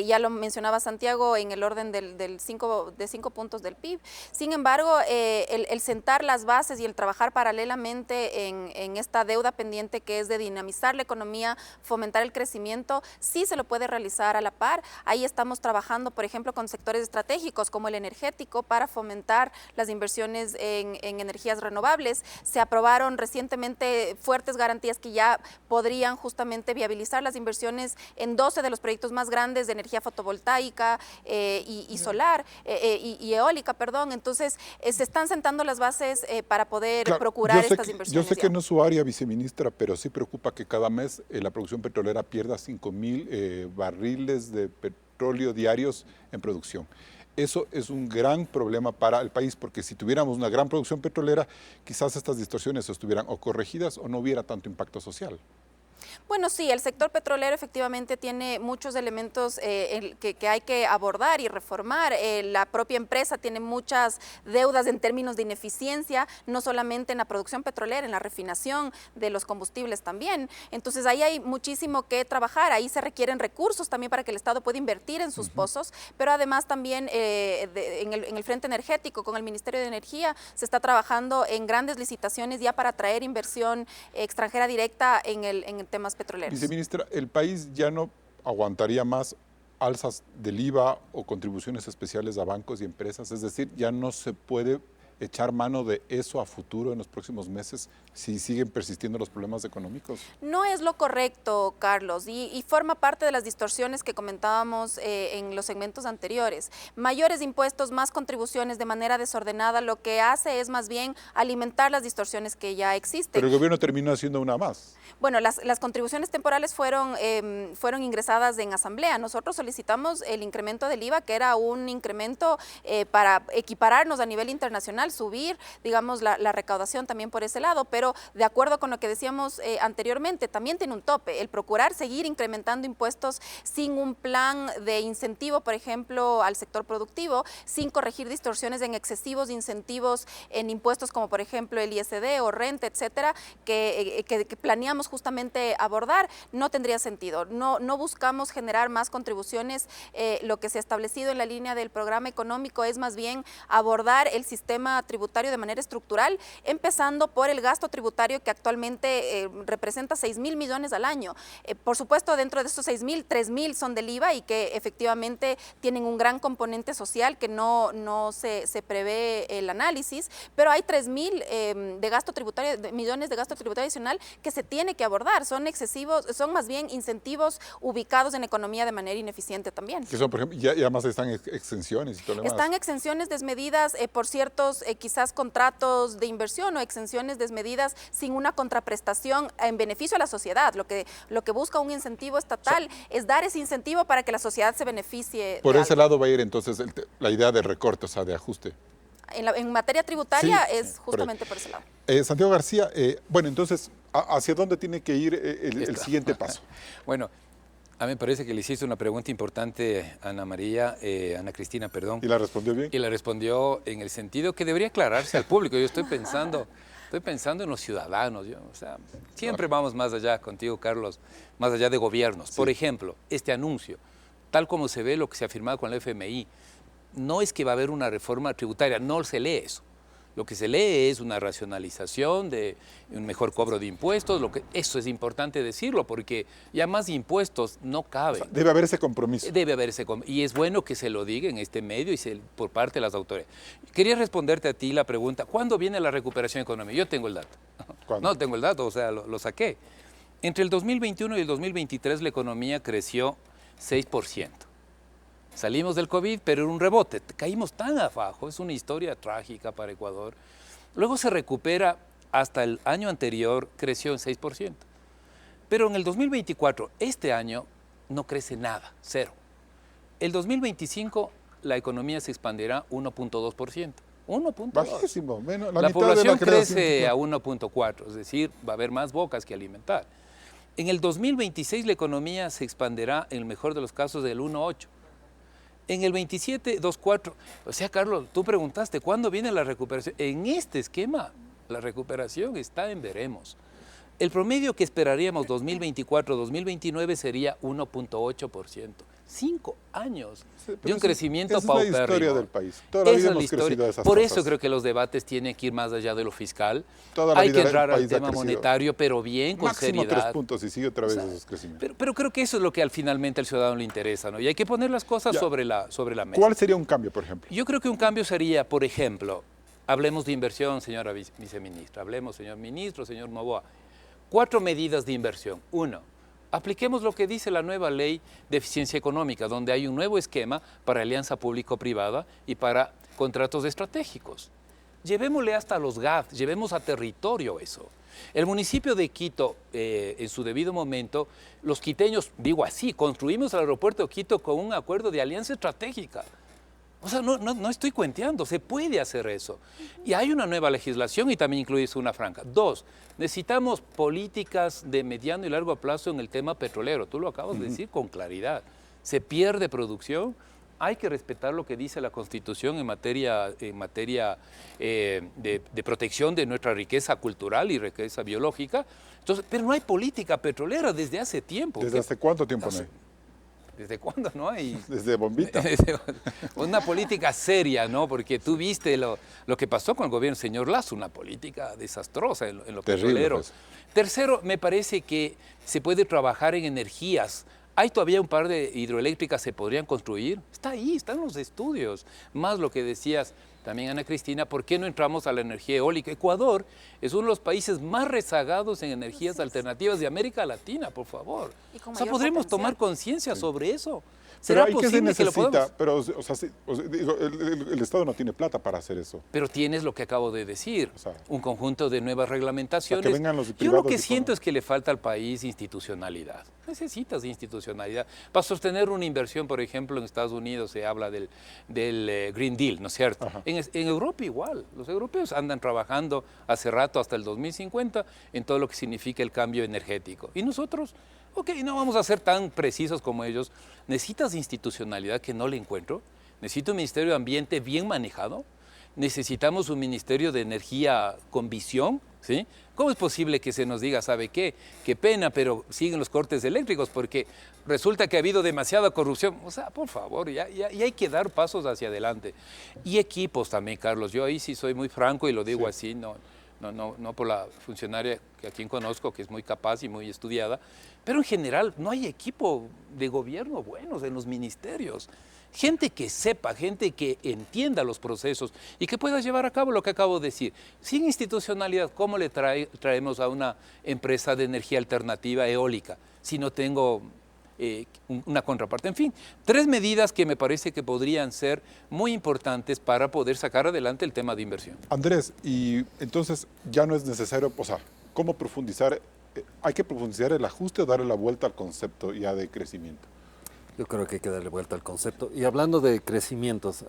ya lo mencionaba Santiago en el orden de 5 puntos del PIB. Sin embargo, el sentar las bases y el trabajar paralelamente en esta deuda pendiente que es de dinamizar la economía, fomentar el crecimiento, sí se lo puede realizar a la par. Ahí estamos trabajando, por ejemplo, con sectores estratégicos como el energético para fomentar las inversiones en energías renovables. Se aprobaron recientemente fuertes garantías que ya podrían justamente viabilizar las inversiones en 12 de los proyectos más grandes de energía fotovoltaica y solar y eólica, perdón. Entonces, se están sentando las bases para poder procurar estas inversiones. Yo sé que no es su área, viceministra, pero sí preocupa que cada mes la producción petrolera pierda 5,000 barriles de petróleo diarios en producción. Eso es un gran problema para el país, porque si tuviéramos una gran producción petrolera, quizás estas distorsiones estuvieran o corregidas o no hubiera tanto impacto social. Bueno, sí, el sector petrolero efectivamente tiene muchos elementos que hay que abordar y reformar. La propia empresa tiene muchas deudas en términos de ineficiencia, no solamente en la producción petrolera, en la refinación de los combustibles también. Entonces ahí hay muchísimo que trabajar, ahí se requieren recursos también para que el Estado pueda invertir en sus pozos, pero además también en el frente energético, con el Ministerio de Energía, se está trabajando en grandes licitaciones ya para atraer inversión extranjera directa en temas petroleros. Viceministra, el país ya no aguantaría más alzas del IVA o contribuciones especiales a bancos y empresas, es decir, ya no se puede echar mano de eso a futuro en los próximos meses si siguen persistiendo los problemas económicos? No es lo correcto, Carlos, y forma parte de las distorsiones que comentábamos en los segmentos anteriores. Mayores impuestos, más contribuciones de manera desordenada, lo que hace es más bien alimentar las distorsiones que ya existen. Pero el gobierno terminó haciendo una más. Bueno, las contribuciones temporales fueron ingresadas en asamblea. Nosotros solicitamos el incremento del IVA, que era un incremento para equipararnos a nivel internacional, subir, digamos, la recaudación también por ese lado, pero de acuerdo con lo que decíamos anteriormente, también tiene un tope, el procurar seguir incrementando impuestos sin un plan de incentivo, por ejemplo, al sector productivo, sin corregir distorsiones en excesivos incentivos en impuestos como, por ejemplo, el ISD o renta, etcétera, que planeamos justamente abordar, no tendría sentido. No buscamos generar más contribuciones. Lo que se ha establecido en la línea del programa económico es más bien abordar el sistema sistema tributario de manera estructural, empezando por el gasto tributario que actualmente representa 6.000 millones al año. Por supuesto, dentro de estos 6.000, 3.000 son del IVA y que efectivamente tienen un gran componente social que no se prevé el análisis, pero hay 3.000 de gasto tributario, millones de gasto tributario adicional que se tiene que abordar. Son excesivos, son más bien incentivos ubicados en economía de manera ineficiente también. Que son, por ejemplo, y además están exenciones y todo lo demás. Están exenciones desmedidas por ciertos quizás contratos de inversión o exenciones desmedidas sin una contraprestación en beneficio a la sociedad. Lo que busca un incentivo estatal es dar ese incentivo para que la sociedad se beneficie. Por ese lado va a ir entonces la idea de recorte, o sea, de ajuste. En materia tributaria Sí, es justamente por ese lado. Santiago García, bueno, entonces, ¿hacia dónde tiene que ir el siguiente paso? Bueno, a mí me parece que le hiciste una pregunta importante a Ana Cristina, perdón. ¿Y la respondió bien? Y la respondió en el sentido que debería aclararse al público. Yo estoy pensando en los ciudadanos. O sea, siempre vamos más allá contigo, Carlos, más allá de gobiernos. Sí. Por ejemplo, este anuncio, tal como se ve lo que se ha firmado con la FMI, no es que va a haber una reforma tributaria, no se lee eso. Lo que se lee es una racionalización de un mejor cobro de impuestos. Eso es importante decirlo, porque ya más impuestos no caben. O sea, debe haber ese compromiso. Debe haber ese compromiso. Y es bueno que se lo diga en este medio y por parte de las autoridades. Quería responderte a ti la pregunta, ¿cuándo viene la recuperación económica? Yo tengo el dato. ¿Cuándo? No tengo el dato, o sea, lo saqué. Entre el 2021 y el 2023 la economía creció 6%. Salimos del COVID, pero en un rebote. Caímos tan abajo, es una historia trágica para Ecuador. Luego se recupera, hasta el año anterior creció en 6%. Pero en el 2024, este año, no crece nada, cero. El 2025, la economía se expandirá 1.2%. 1.2%. Bajísimo. Menos, La mitad población de la creación. crece a 1.4, es decir, va a haber más bocas que alimentar. En el 2026 la economía se expandirá, en el mejor de los casos, del 1.8. En el 27, 2.4. O sea, Carlos, tú preguntaste, ¿cuándo viene la recuperación? En este esquema, la recuperación está en veremos. El promedio que esperaríamos 2024-2029 sería 1.8%. 5 años de un crecimiento paupérrimo. Esa es la historia del país. Toda la vida hemos crecido a esas Por tasas. eso creo que los debates tienen que ir más allá de lo fiscal. Toda la Hay vida que entrar el al país ha tema crecido. monetario, pero bien, con Máximo seriedad. 3 puntos y sigue otra vez esos crecimientos. Pero creo que eso es lo que finalmente al ciudadano le interesa, ¿no? Y hay que poner las cosas Ya. sobre la mesa. ¿Cuál sería un cambio, por ejemplo? Yo creo que un cambio sería, por ejemplo, hablemos de inversión, señora viceministra, hablemos, señor ministro, señor Noboa. 4 medidas de inversión. 1, apliquemos lo que dice la nueva ley de eficiencia económica, donde hay un nuevo esquema para alianza público-privada y para contratos estratégicos. Llevémosle hasta los GAF, llevemos a territorio eso. El municipio de Quito, en su debido momento, los quiteños, digo así, construimos el aeropuerto de Quito con un acuerdo de alianza estratégica. O sea, no estoy cuenteando, se puede hacer eso. Y hay una nueva legislación y también incluye zona franca. 2, necesitamos políticas de mediano y largo plazo en el tema petrolero. Tú lo acabas de decir con claridad. Se pierde producción, hay que respetar lo que dice la Constitución en materia de protección de nuestra riqueza cultural y riqueza biológica. Entonces, pero no hay política petrolera desde hace tiempo. ¿Desde hace cuánto tiempo no hay? ¿Desde cuándo no hay? Desde Bombita. Una política seria, ¿no? Porque tú viste lo que pasó con el gobierno del señor Lazo, una política desastrosa en lo Terrible, petrolero. pues. Tercero, me parece que se puede trabajar en energías. Hay todavía un par de hidroeléctricas que se podrían construir. Está ahí, están los estudios. Más lo que decías también, Ana Cristina, ¿por qué no entramos a la energía eólica? Ecuador es uno de los países más rezagados en energías alternativas de América Latina, por favor. O sea, podremos tomar conciencia sobre eso. Pero ¿Será ¿y qué se posible que lo necesita? podamos? Pero, o sea, digo, el Estado no tiene plata para hacer eso. Pero tienes lo que acabo de decir, O sea, un conjunto de nuevas reglamentaciones. que vengan los Yo lo privados que y siento pongan. es que le falta al país institucionalidad. Necesitas institucionalidad. Para sostener una inversión, por ejemplo, en Estados Unidos se habla del Green Deal, ¿no es cierto? Ajá. En Europa igual. Los europeos andan trabajando hace rato, hasta el 2050, en todo lo que significa el cambio energético. Y nosotros, ok, no vamos a ser tan precisos como ellos. Necesitas institucionalidad que no le encuentro. Necesito un Ministerio de Ambiente bien manejado. Necesitamos un Ministerio de Energía con visión. ¿Sí? ¿Cómo es posible que se nos diga, sabe qué? Qué pena, pero siguen los cortes eléctricos porque resulta que ha habido demasiada corrupción. O sea, por favor, ya hay que dar pasos hacia adelante. Y equipos también, Carlos. Yo ahí sí soy muy franco y lo digo así, no por la funcionaria que a quien conozco, que es muy capaz y muy estudiada, pero en general no hay equipo de gobierno buenos en los ministerios. Gente que sepa, gente que entienda los procesos y que pueda llevar a cabo lo que acabo de decir. Sin institucionalidad, ¿cómo le traemos a una empresa de energía alternativa eólica si no tengo una contraparte? En fin, 3 medidas que me parece que podrían ser muy importantes para poder sacar adelante el tema de inversión. Andrés, y entonces ya no es necesario, o sea, ¿cómo profundizar? ¿Hay que profundizar el ajuste o darle la vuelta al concepto ya de crecimiento? Yo creo que hay que darle vuelta al concepto. Y hablando de crecimientos,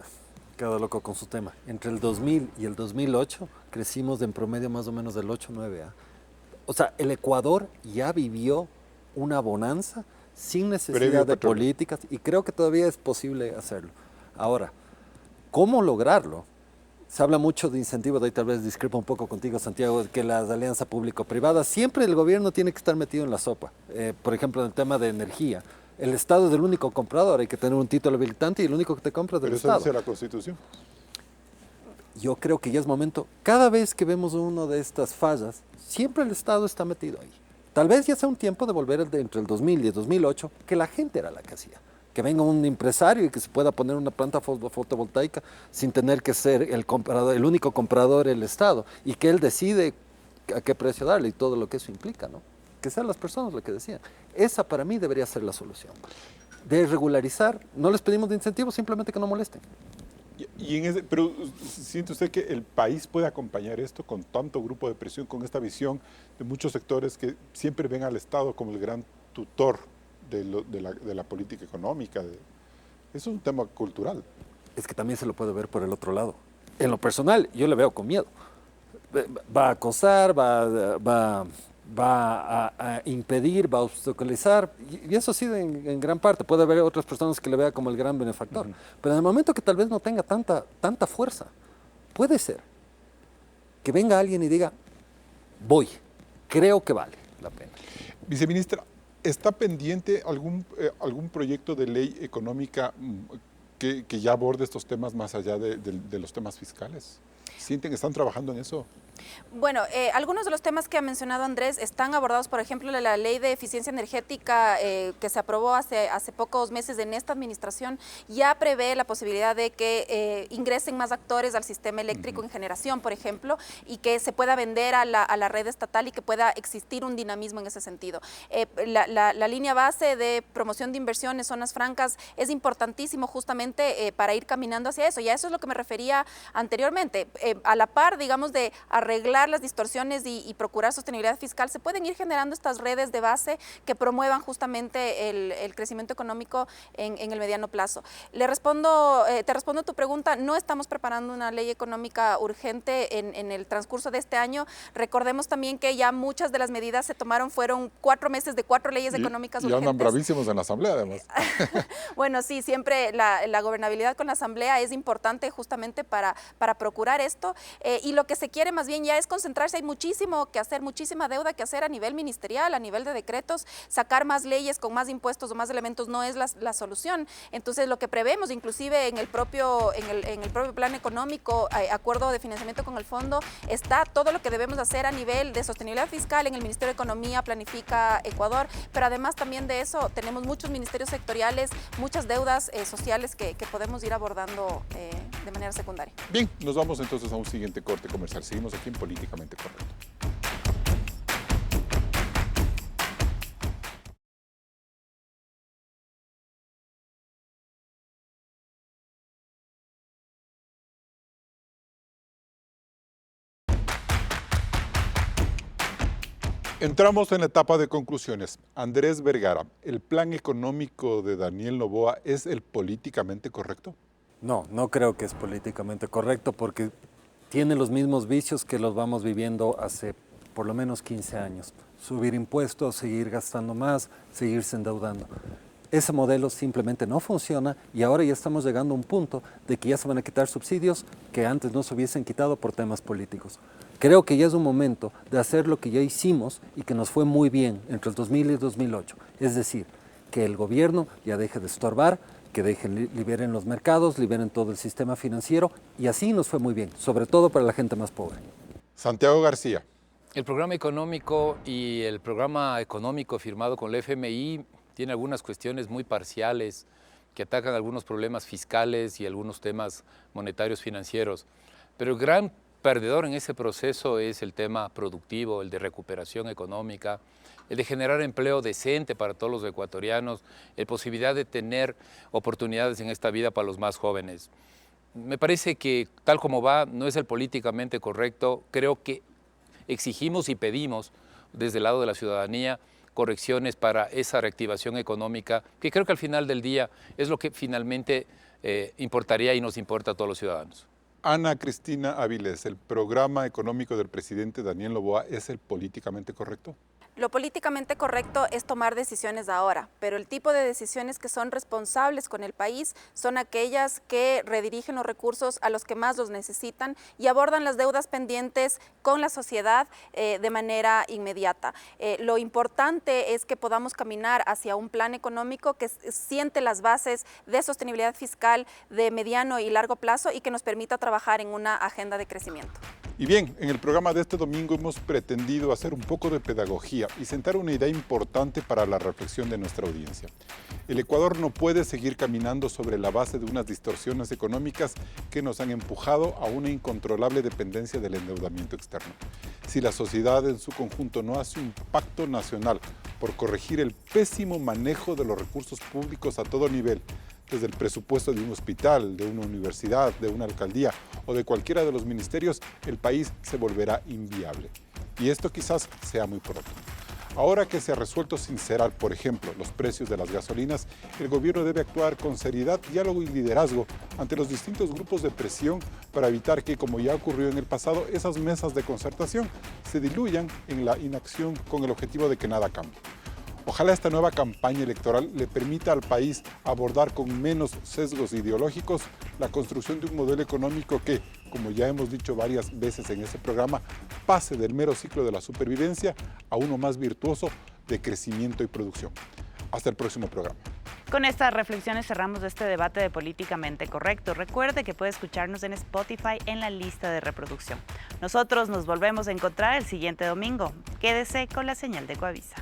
cada loco con su tema. Entre el 2000 y el 2008 crecimos en promedio más o menos del 8-9. O sea, el Ecuador ya vivió una bonanza sin necesidad de políticas y creo que todavía es posible hacerlo. Ahora, ¿cómo lograrlo? Se habla mucho de incentivos, de ahí tal vez discrepo un poco contigo, Santiago, que las alianzas público-privadas, siempre el gobierno tiene que estar metido en la sopa. Por ejemplo, en el tema de energía. El Estado es el único comprador, hay que tener un título habilitante y el único que te compra es del Estado. Pero eso dice la Constitución. Yo creo que ya es momento, cada vez que vemos una de estas fallas, siempre el Estado está metido ahí. Tal vez ya sea un tiempo de volver entre el 2000 y el 2008, que la gente era la que hacía. Que venga un empresario y que se pueda poner una planta fotovoltaica sin tener que ser el comprador, el único comprador el Estado, y que él decide a qué precio darle y todo lo que eso implica, ¿no? Que sean las personas lo que decían. Esa para mí debería ser la solución. De regularizar, no les pedimos de incentivos, simplemente que no molesten. Pero ¿siente usted que el país puede acompañar esto con tanto grupo de presión, con esta visión de muchos sectores que siempre ven al Estado como el gran tutor de la política económica? Eso es un tema cultural. Es que también se lo puede ver por el otro lado. En lo personal, yo le veo con miedo. Va a acosar, va a impedir, va a obstaculizar, y eso sí en gran parte. Puede haber otras personas que le vean como el gran benefactor, pero en el momento que tal vez no tenga tanta fuerza, puede ser que venga alguien y diga, creo que vale la pena. Viceministra, ¿está pendiente algún proyecto de ley económica que ya aborde estos temas más allá de los temas fiscales? ¿Sienten que están trabajando en eso? Bueno, algunos de los temas que ha mencionado Andrés están abordados, por ejemplo, la ley de eficiencia energética que se aprobó hace pocos meses en esta administración, ya prevé la posibilidad de que ingresen más actores al sistema eléctrico en generación, por ejemplo, y que se pueda vender a la red estatal y que pueda existir un dinamismo en ese sentido. La línea base de promoción de inversión en zonas francas es importantísimo justamente para ir caminando hacia eso, y a eso es lo que me refería anteriormente. A la par, digamos, de arreglar las distorsiones y procurar sostenibilidad fiscal, se pueden ir generando estas redes de base que promuevan justamente el crecimiento económico en el mediano plazo. Te respondo a tu pregunta, no estamos preparando una ley económica urgente en el transcurso de este año. Recordemos también que ya muchas de las medidas se tomaron, fueron 4 meses de 4 leyes económicas urgentes. Y andan bravísimos en la Asamblea, además. Bueno, sí, siempre la gobernabilidad con la Asamblea es importante justamente para procurar esto, y lo que se quiere más bien ya es concentrarse. Hay muchísimo que hacer, muchísima deuda que hacer a nivel ministerial, a nivel de decretos. Sacar más leyes con más impuestos o más elementos no es la solución. Entonces, lo que prevemos, inclusive en el propio plan económico, acuerdo de financiamiento con el fondo, está todo lo que debemos hacer a nivel de sostenibilidad fiscal en el Ministerio de Economía, Planifica Ecuador, pero además también de eso tenemos muchos ministerios sectoriales, muchas deudas sociales que podemos ir abordando de manera secundaria. Bien, nos vamos entonces a un siguiente corte comercial. Seguimos aquí en Políticamente Correcto. Entramos en la etapa de conclusiones. Andrés Vergara, ¿el plan económico de Daniel Noboa es el políticamente correcto? No creo que es políticamente correcto porque tiene los mismos vicios que los vamos viviendo hace por lo menos 15 años. Subir impuestos, seguir gastando más, seguirse endeudando. Ese modelo simplemente no funciona y ahora ya estamos llegando a un punto de que ya se van a quitar subsidios que antes no se hubiesen quitado por temas políticos. Creo que ya es un momento de hacer lo que ya hicimos y que nos fue muy bien entre el 2000 y el 2008. Es decir, que el gobierno ya deje de estorbar, que liberen los mercados, liberen todo el sistema financiero, y así nos fue muy bien, sobre todo para la gente más pobre. Santiago García. El programa económico y el programa económico firmado con el FMI tiene algunas cuestiones muy parciales que atacan algunos problemas fiscales y algunos temas monetarios financieros, pero el gran perdedor en ese proceso es el tema productivo, el de recuperación económica, el de generar empleo decente para todos los ecuatorianos, la posibilidad de tener oportunidades en esta vida para los más jóvenes. Me parece que tal como va no es el políticamente correcto. Creo que exigimos y pedimos desde el lado de la ciudadanía correcciones para esa reactivación económica, que creo que al final del día es lo que finalmente importaría y nos importa a todos los ciudadanos. Ana Cristina Áviles, ¿el programa económico del presidente Daniel Noboa es el políticamente correcto? Lo políticamente correcto es tomar decisiones ahora, pero el tipo de decisiones que son responsables con el país son aquellas que redirigen los recursos a los que más los necesitan y abordan las deudas pendientes con la sociedad de manera inmediata. Lo importante es que podamos caminar hacia un plan económico que siente las bases de sostenibilidad fiscal de mediano y largo plazo y que nos permita trabajar en una agenda de crecimiento. Y bien, en el programa de este domingo hemos pretendido hacer un poco de pedagogía y sentar una idea importante para la reflexión de nuestra audiencia. El Ecuador no puede seguir caminando sobre la base de unas distorsiones económicas que nos han empujado a una incontrolable dependencia del endeudamiento externo. Si la sociedad en su conjunto no hace un pacto nacional por corregir el pésimo manejo de los recursos públicos a todo nivel, desde el presupuesto de un hospital, de una universidad, de una alcaldía o de cualquiera de los ministerios, el país se volverá inviable. Y esto quizás sea muy pronto. Ahora que se ha resuelto sincerar, por ejemplo, los precios de las gasolinas, el gobierno debe actuar con seriedad, diálogo y liderazgo ante los distintos grupos de presión para evitar que, como ya ocurrió en el pasado, esas mesas de concertación se diluyan en la inacción con el objetivo de que nada cambie. Ojalá esta nueva campaña electoral le permita al país abordar con menos sesgos ideológicos la construcción de un modelo económico que, como ya hemos dicho varias veces en este programa, pase del mero ciclo de la supervivencia a uno más virtuoso de crecimiento y producción. Hasta el próximo programa. Con estas reflexiones cerramos este debate de Políticamente Correcto. Recuerde que puede escucharnos en Spotify en la lista de reproducción. Nosotros nos volvemos a encontrar el siguiente domingo. Quédese con la señal de Coavisa.